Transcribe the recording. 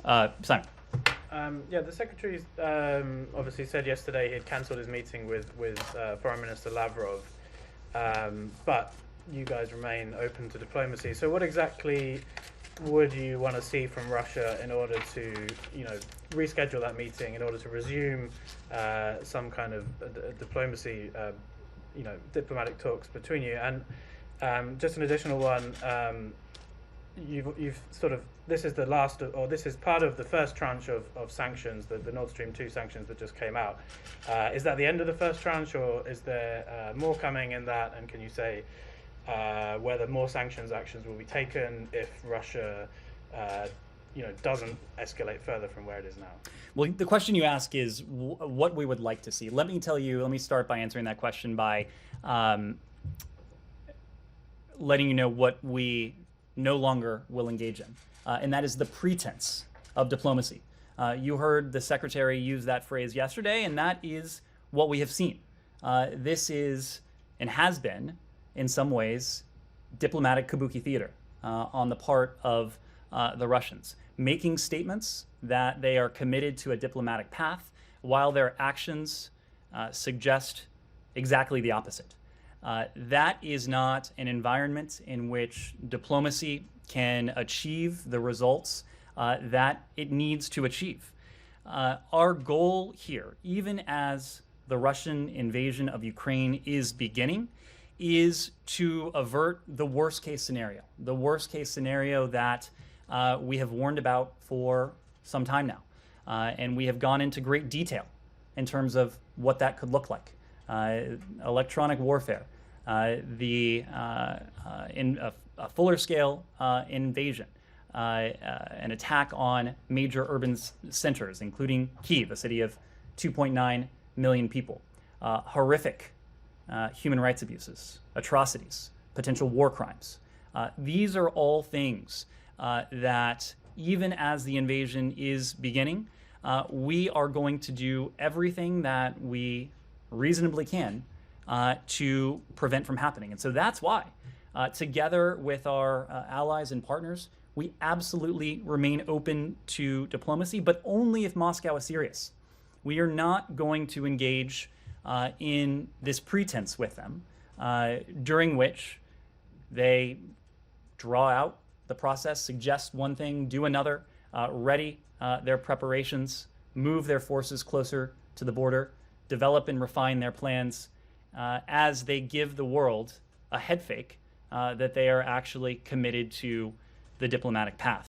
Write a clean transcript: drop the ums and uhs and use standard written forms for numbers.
Simon. Yeah, the secretary obviously said yesterday he had cancelled his meeting with Foreign Minister Lavrov, but you guys remain open to diplomacy. So, what exactly would you want to see from Russia in order to, reschedule that meeting in order to resume some kind of diplomacy, diplomatic talks between you? And just an additional one. You've sort of, this is the last, or this is part of the first tranche of sanctions, the Nord Stream 2 sanctions that just came out. Is that the end of the first tranche, or is there more coming in that? And can you say whether more sanctions actions will be taken if Russia doesn't escalate further from where it is now? Well, the question you ask is what we would like to see. Let me start by answering that question by letting you know what we no longer will engage in. And that is the pretense of diplomacy. You heard the secretary use that phrase yesterday, and that is what we have seen. This is, and has been, in some ways, diplomatic kabuki theater on the part of the Russians, making statements that they are committed to a diplomatic path while their actions suggest exactly the opposite. That is not an environment in which diplomacy can achieve the results that it needs to achieve. Our goal here, even as the Russian invasion of Ukraine is beginning, is to avert the worst case scenario that we have warned about for some time now. And we have gone into great detail in terms of what that could look like. Electronic warfare, in a fuller scale invasion, an attack on major urban centers, including Kyiv, a city of 2.9 million people, horrific human rights abuses, atrocities, potential war crimes. These are all things that, even as the invasion is beginning, we are going to do everything that we reasonably can to prevent from happening. And so that's why, together with our allies and partners, we absolutely remain open to diplomacy, but only if Moscow is serious. We are not going to engage in this pretense with them, during which they draw out the process, suggest one thing, do another, ready their preparations, move their forces closer to the border, develop and refine their plans as they give the world a head fake that they are actually committed to the diplomatic path.